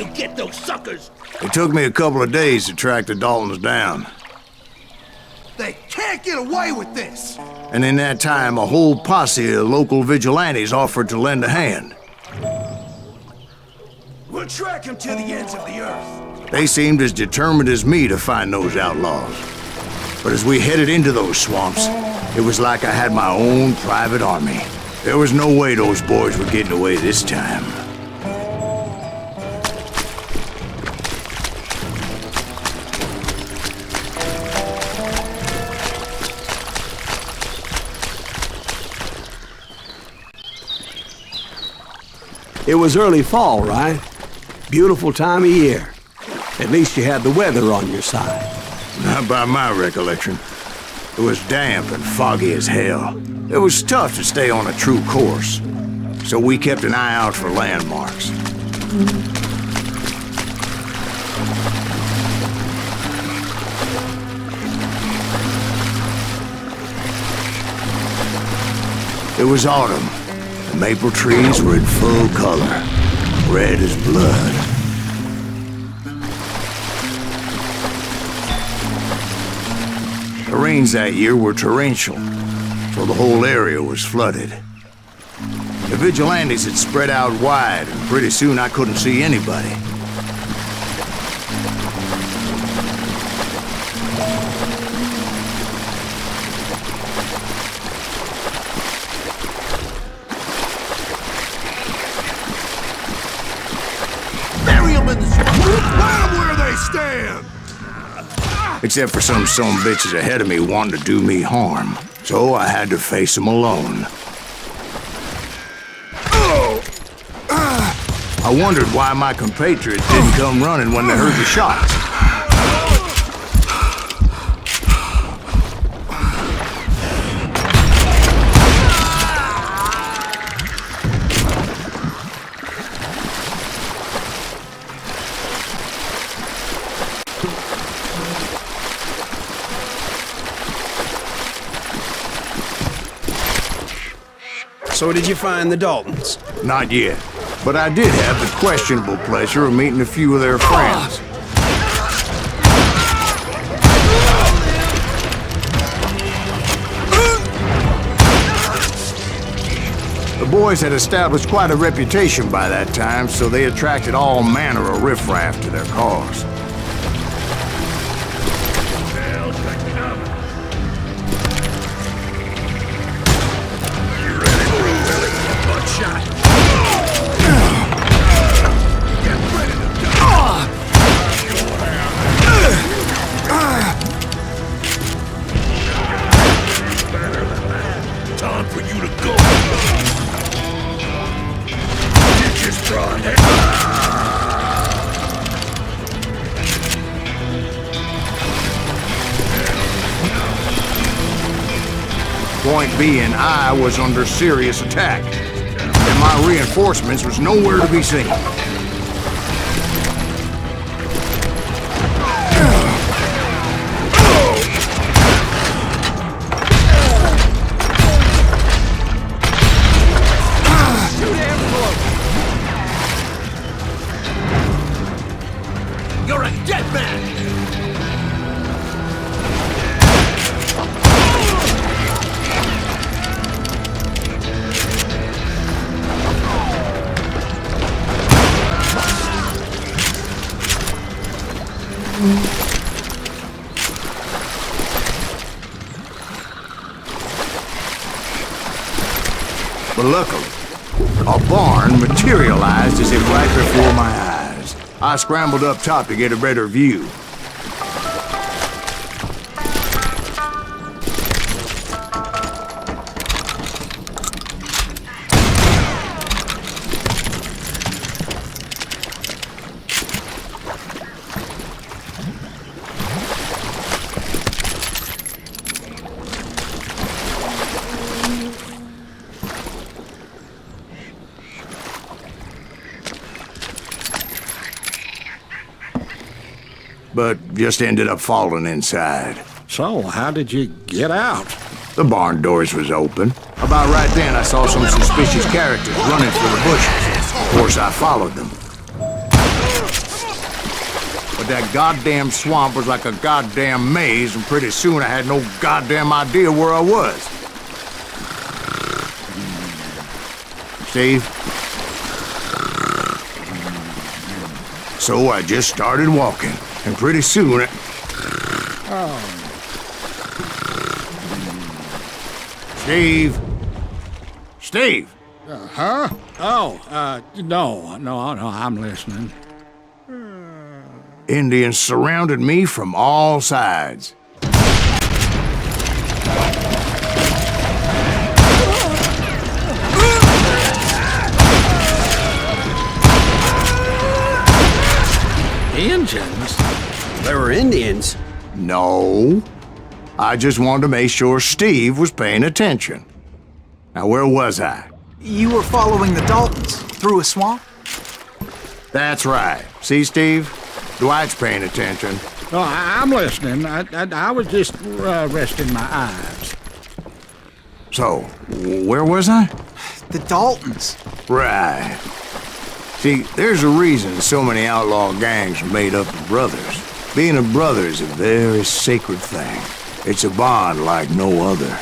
you get those suckers? It took me a couple of days to track the Daltons down. They can't get away with this! And in that time, a whole posse of local vigilantes offered to lend a hand. We'll track him to the ends of the earth. They seemed as determined as me to find those outlaws. But as we headed into those swamps, it was like I had my own private army. There was no way those boys were getting away this time. It was early fall, right? Beautiful time of year. At least you had the weather on your side. Not by my recollection. It was damp and foggy as hell. It was tough to stay on a true course, so we kept an eye out for landmarks. It was autumn. The maple trees were in full color, red as blood. The rains that year were torrential, so the whole area was flooded. The vigilantes had spread out wide, and pretty soon I couldn't see anybody. Bury them in the swamp! Let them where they stand! Except for some bitches ahead of me wanting to do me harm. So I had to face them alone. I wondered why my compatriots didn't come running when they heard the shots. So did you find the Daltons? Not yet, but I did have the questionable pleasure of meeting a few of their friends. The boys had established quite a reputation by that time, so they attracted all manner of riffraff to their cause. Time for you to go. Ditches brought Point being, I was under serious attack, and my reinforcements was nowhere to be seen. You're a dead man! But luckily, a barn materialized as if right before my eyes. I scrambled up top to get a better view. But just ended up falling inside. So, how did you get out? The barn doors was open. About right then, I saw some suspicious characters running for the bushes. Of course, I followed them. But that goddamn swamp was like a goddamn maze, and pretty soon I had no goddamn idea where I was. Steve? So I just started walking, and pretty soon Steve? Steve? Huh? Oh, no, I'm listening. Indians surrounded me from all sides. Indians? There were Indians. No. I just wanted to make sure Steve was paying attention. Now, where was I? You were following the Daltons through a swamp? That's right. See, Steve? Dwight's paying attention. No, I'm listening. I was just resting my eyes. So, where was I? The Daltons. Right. See, there's a reason so many outlaw gangs are made up of brothers. Being a brother is a very sacred thing. It's a bond like no other.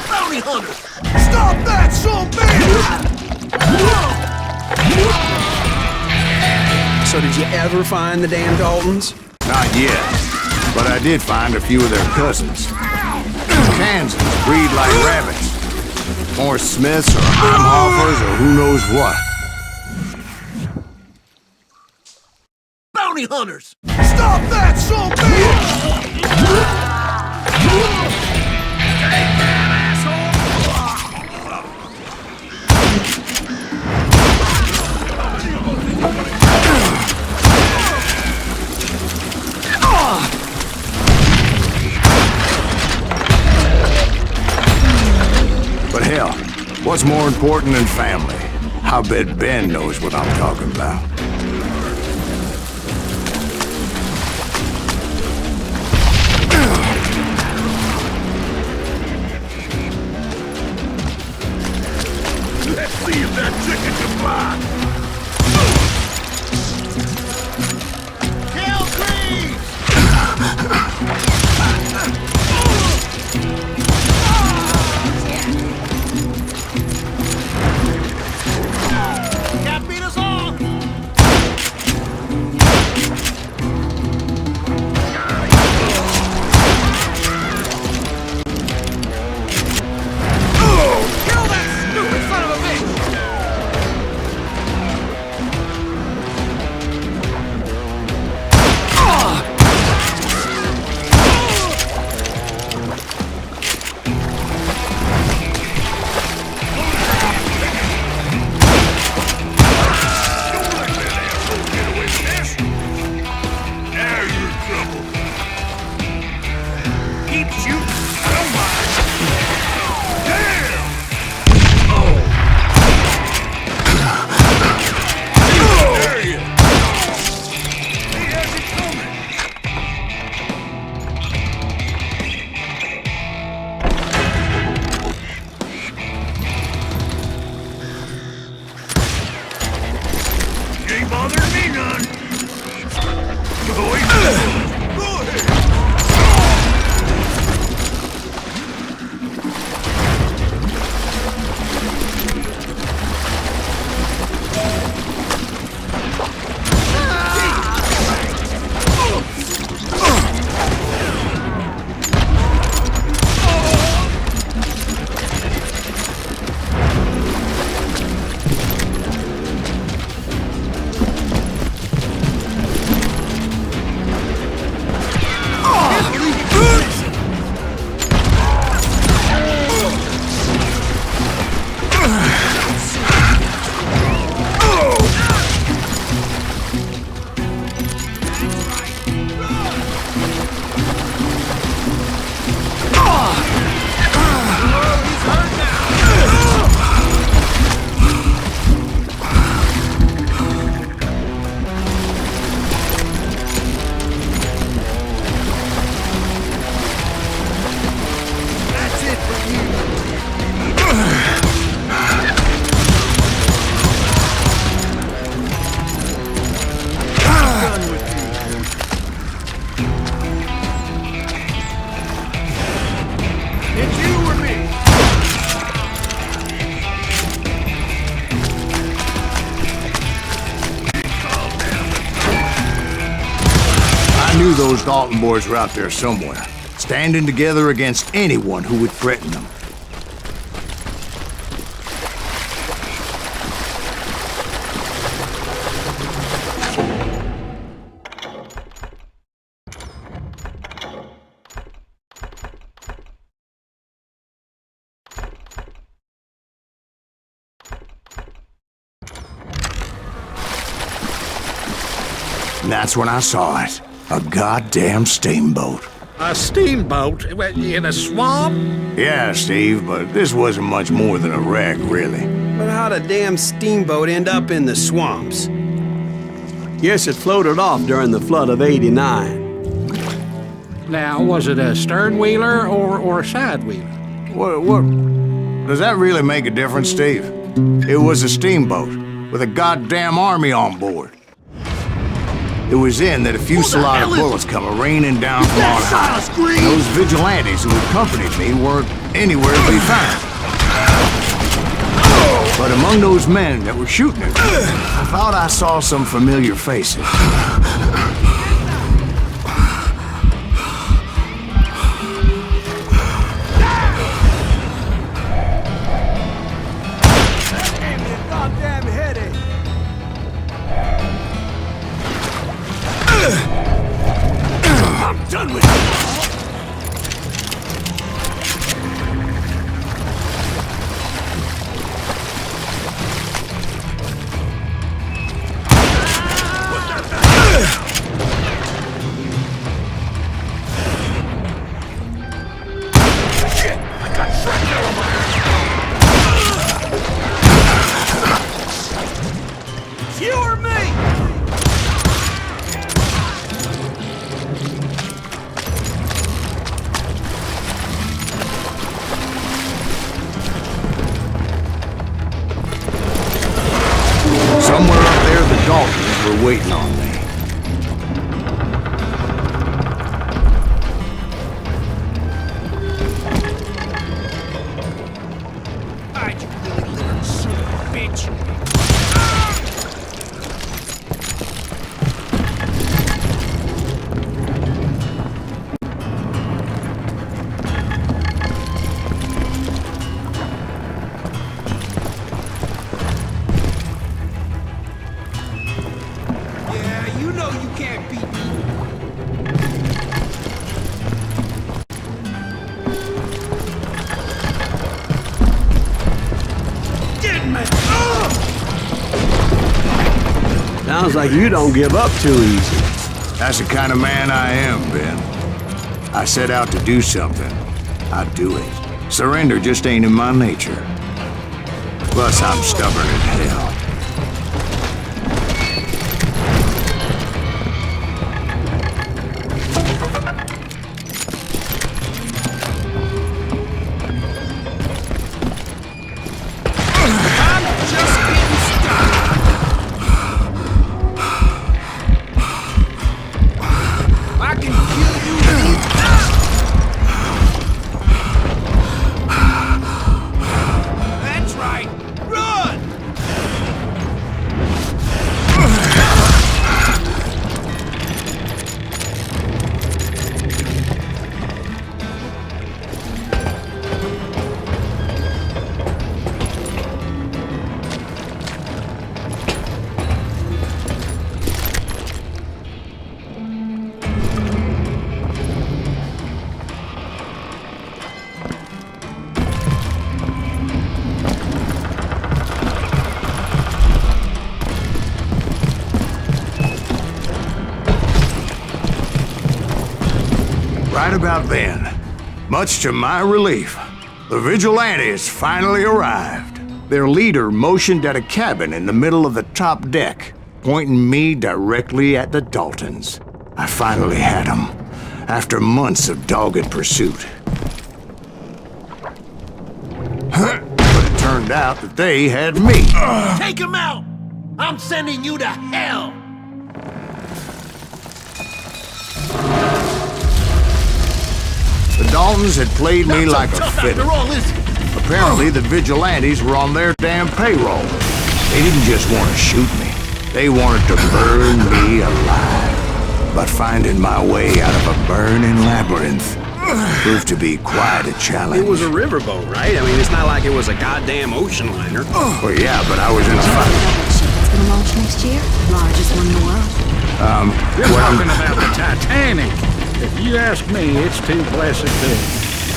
Bounty hunters! Stop that, son So did you ever find the damn Daltons? Not yet, but I did find a few of their cousins. Kansans breed like rabbits. More Smiths or Heimhoffers or who knows what. Bounty hunters! Stop that, son But hell, what's more important than family? I bet Ben knows what I'm talking about. Let's see if that chicken can fly! Kill trees! Can't beat us all! Kill that stupid son of a bitch! Now you're in trouble. Keep shooting. Don't mind. Damn! There he is. He has it coming. You ain't bothering me none. Go easy. Go ahead. knew those Dalton boys were out there somewhere, standing together against anyone who would threaten them. And that's when I saw it. A goddamn steamboat. A steamboat in a swamp? Yeah, Steve, but this wasn't much more than a wreck, really. But how'd a damn steamboat end up in the swamps? Yes, it floated off during the flood of '89. Now, was it a stern wheeler or a side wheeler? What? Does that really make a difference, Steve? It was a steamboat with a goddamn army on board. It was then that a fusillade of bullets come raining down from on high. Those vigilantes who accompanied me weren't anywhere to be found. But among those men that were shooting at me, I thought I saw some familiar faces. Done with it! Somewhere up there, the Daltons were waiting on me. You really little son of a bitch! Yeah, you know you can't beat me. Get me! Sounds like you don't give up too easy. That's the kind of man I am, Ben. I set out to do something. I do it. Surrender just ain't in my nature. Plus, I'm stubborn as hell. Right about then, much to my relief, the vigilantes finally arrived. Their leader motioned at a cabin in the middle of the top deck, pointing me directly at the Daltons. I finally had them, after months of dogged pursuit. But it turned out that they had me. Take him out! I'm sending you to hell! The Daltons had played me like a fiddle. After all, is it? Apparently, the vigilantes were on their damn payroll. They didn't just want to shoot me. They wanted to burn me alive. But finding my way out of a burning labyrinth proved to be quite a challenge. It was a riverboat, right? I mean, it's not like it was a goddamn ocean liner. Well, yeah, but I was in a fight. Ship that's gonna launch next year. Largest one in the world. You're talking about the Titanic. If you ask me, it's too blessed big.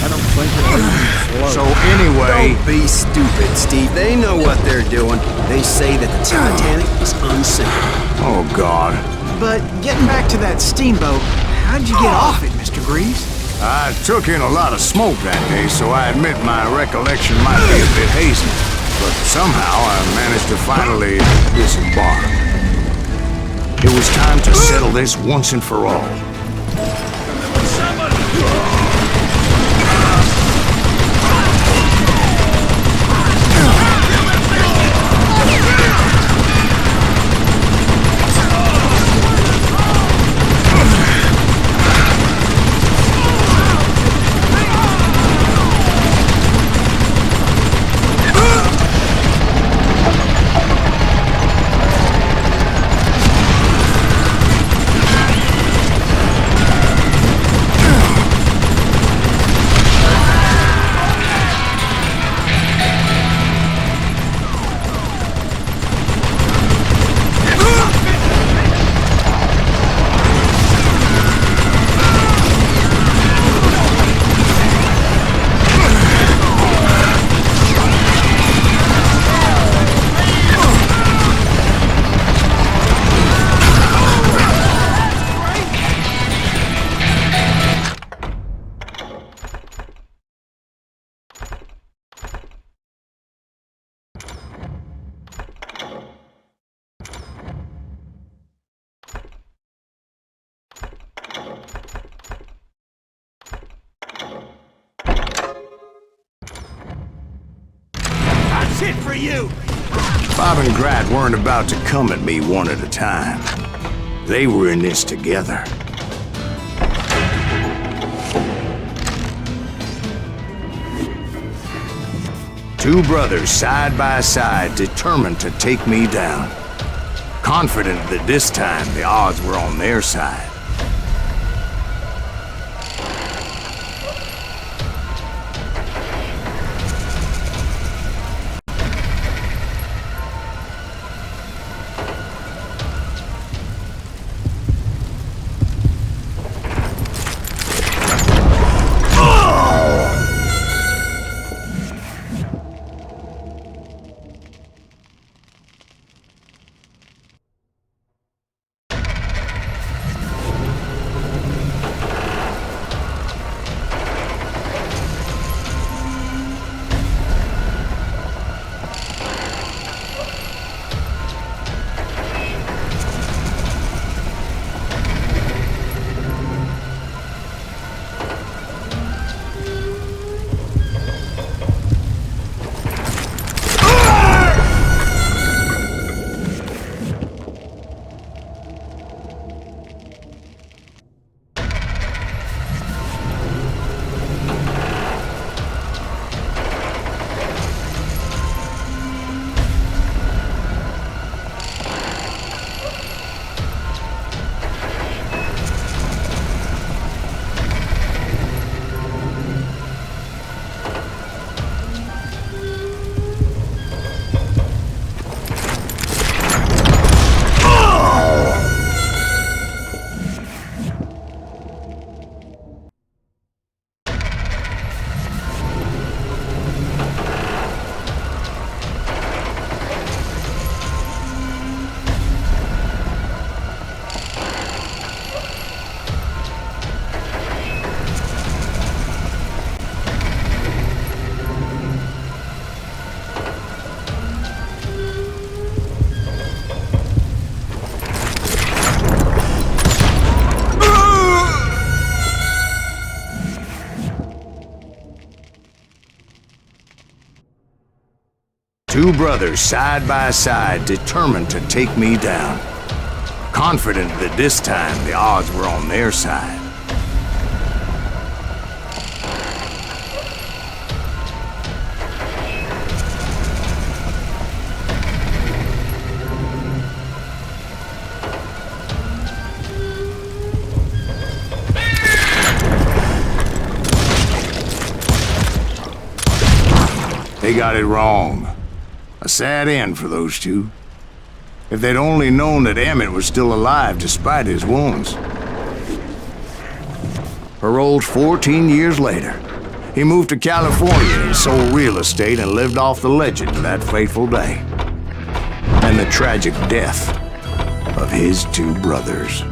I don't think it'll even float. So anyway, Don't be stupid, Steve. They know what they're doing. They say that the Titanic is unsinkable. oh God, But getting back to that steamboat, how'd you get off it, Mr. Greaves? I took in a lot of smoke that day, so I admit my recollection might be a bit hazy. But somehow I managed to finally disembark. It was time to settle this once and for all. That's it for you! Bob and Grat weren't about to come at me one at a time. They were in this together. Two brothers side by side, determined to take me down. Confident that this time the odds were on their side. Two brothers side by side, determined to take me down. Confident that this time the odds were on their side. They got it wrong. A sad end for those two. If they'd only known that Emmett was still alive despite his wounds. Paroled 14 years later, he moved to California and sold real estate and lived off the legend of that fateful day. And the tragic death of his two brothers.